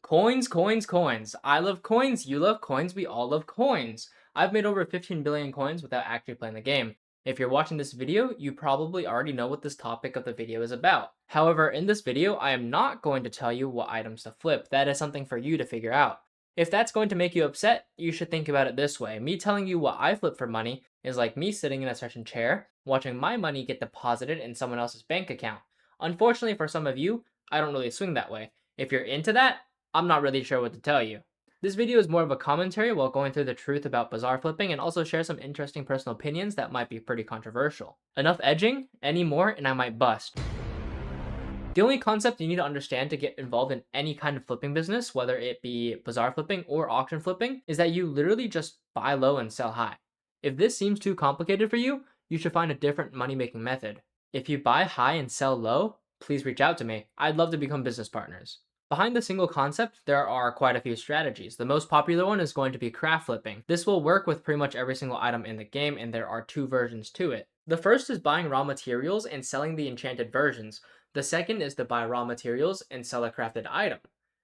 Coins, coins, coins. I love coins, you love coins, we all love coins. I've made over 15 billion coins without actually playing the game. If you're watching this video, you probably already know what this topic of the video is about. However, in this video, I am not going to tell you what items to flip. That is something for you to figure out. If that's going to make you upset, you should think about it this way. Me telling you what I flip for money is like me sitting in a certain chair, watching my money get deposited in someone else's bank account. Unfortunately for some of you, I don't really swing that way. If you're into that, I'm not really sure what to tell you. This video is more of a commentary while going through the truth about bazaar flipping and also share some interesting personal opinions that might be pretty controversial. Enough edging, any more and I might bust. The only concept you need to understand to get involved in any kind of flipping business, whether it be bazaar flipping or auction flipping, is that you literally just buy low and sell high. If this seems too complicated for you, you should find a different money-making method. If you buy high and sell low, please reach out to me. I'd love to become business partners. Behind the single concept, there are quite a few strategies. The most popular one is going to be craft flipping. This will work with pretty much every single item in the game, and there are two versions to it. The first is buying raw materials and selling the enchanted versions. The second is to buy raw materials and sell a crafted item.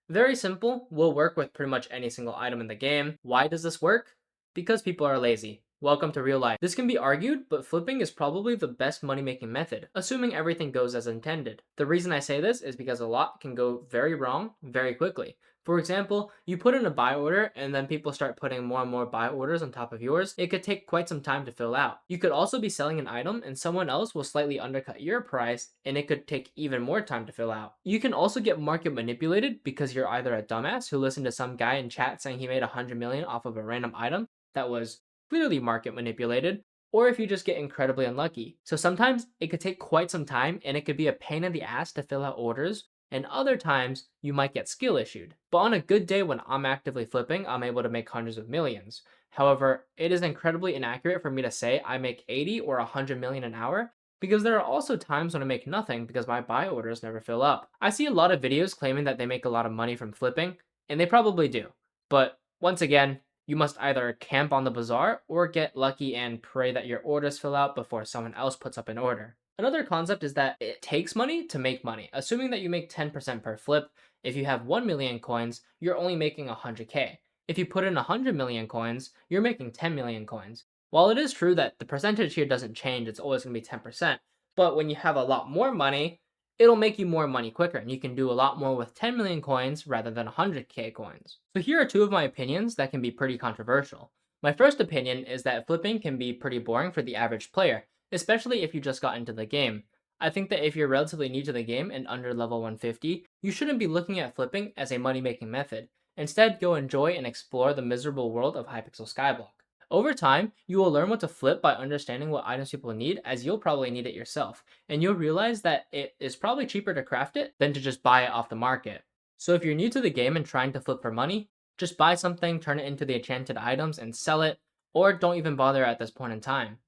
Very simple, will work with pretty much any single item in the game. Why does this work? Because people are lazy. Welcome to real life. This can be argued, but flipping is probably the best money-making method, assuming everything goes as intended. The reason I say this is because a lot can go very wrong very quickly. For example, you put in a buy order and then people start putting more and more buy orders on top of yours. It could take quite some time to fill out. You could also be selling an item and someone else will slightly undercut your price and it could take even more time to fill out. You can also get market manipulated because you're either a dumbass who listened to some guy in chat saying he made 100 million off of a random item that was clearly market manipulated, or if you just get incredibly unlucky. So sometimes it could take quite some time and it could be a pain in the ass to fill out orders, and other times you might get skill issued. But on a good day when I'm actively flipping, I'm able to make hundreds of millions. However, it is incredibly inaccurate for me to say I make 80 or 100 million an hour, because there are also times when I make nothing because my buy orders never fill up. I see a lot of videos claiming that they make a lot of money from flipping, and they probably do. But once again, you must either camp on the bazaar or get lucky and pray that your orders fill out before someone else puts up an order. Another concept is that it takes money to make money. Assuming that you make 10% per flip, if you have 1 million coins, you're only making 100k. If you put in 100 million coins, you're making 10 million coins. While it is true that the percentage here doesn't change, it's always going to be 10%, but when you have a lot more money, it'll make you more money quicker, and you can do a lot more with 10 million coins rather than 100k coins. So here are two of my opinions that can be pretty controversial. My first opinion is that flipping can be pretty boring for the average player, especially if you just got into the game. I think that if you're relatively new to the game and under level 150, you shouldn't be looking at flipping as a money-making method. Instead, go enjoy and explore the miserable world of Hypixel Skyblock. Over time, you will learn what to flip by understanding what items people need, as you'll probably need it yourself, and you'll realize that it is probably cheaper to craft it than to just buy it off the market. So if you're new to the game and trying to flip for money, just buy something, turn it into the enchanted items, and sell it, or don't even bother at this point in time.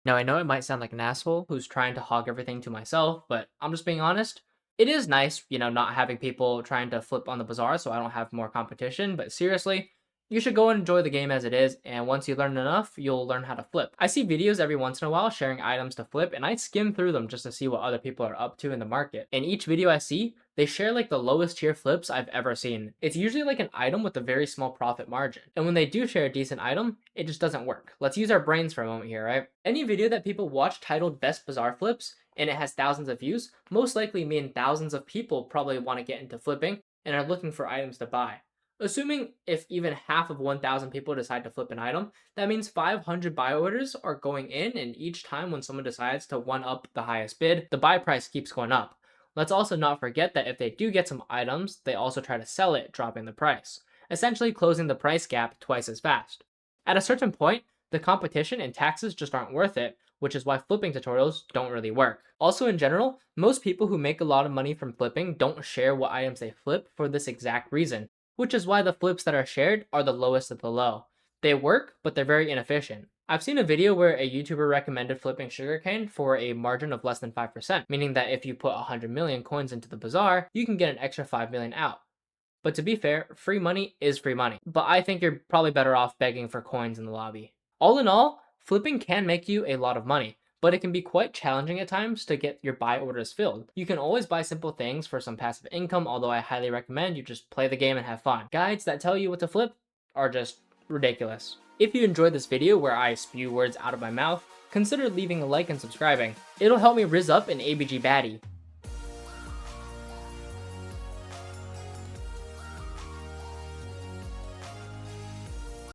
Now I know it might sound like an asshole who's trying to hog everything to myself, but I'm just being honest. It is nice, not having people trying to flip on the bazaar so I don't have more competition, but seriously, you should go and enjoy the game as it is, and once you learn enough, you'll learn how to flip. I see videos every once in a while sharing items to flip, and I skim through them just to see what other people are up to in the market. In each video I see, they share like the lowest tier flips I've ever seen. It's usually like an item with a very small profit margin. And when they do share a decent item, it just doesn't work. Let's use our brains for a moment here, right? Any video that people watch titled Best Bazaar Flips, and it has thousands of views, most likely mean thousands of people probably want to get into flipping and are looking for items to buy. Assuming if even half of 1,000 people decide to flip an item, that means 500 buy orders are going in, and each time when someone decides to one-up the highest bid, the buy price keeps going up. Let's also not forget that if they do get some items, they also try to sell it, dropping the price, essentially closing the price gap twice as fast. At a certain point, the competition and taxes just aren't worth it, which is why flipping tutorials don't really work. Also in general, most people who make a lot of money from flipping don't share what items they flip for this exact reason, which is why the flips that are shared are the lowest of the low. They work, but they're very inefficient. I've seen a video where a YouTuber recommended flipping sugarcane for a margin of less than 5%, meaning that if you put 100 million coins into the bazaar, you can get an extra 5 million out. But to be fair, free money is free money. But I think you're probably better off begging for coins in the lobby. All in all, flipping can make you a lot of money, but it can be quite challenging at times to get your buy orders filled. You can always buy simple things for some passive income, although I highly recommend you just play the game and have fun. Guides that tell you what to flip are just ridiculous. If you enjoyed this video where I spew words out of my mouth, consider leaving a like and subscribing. It'll help me rizz up an ABG baddie.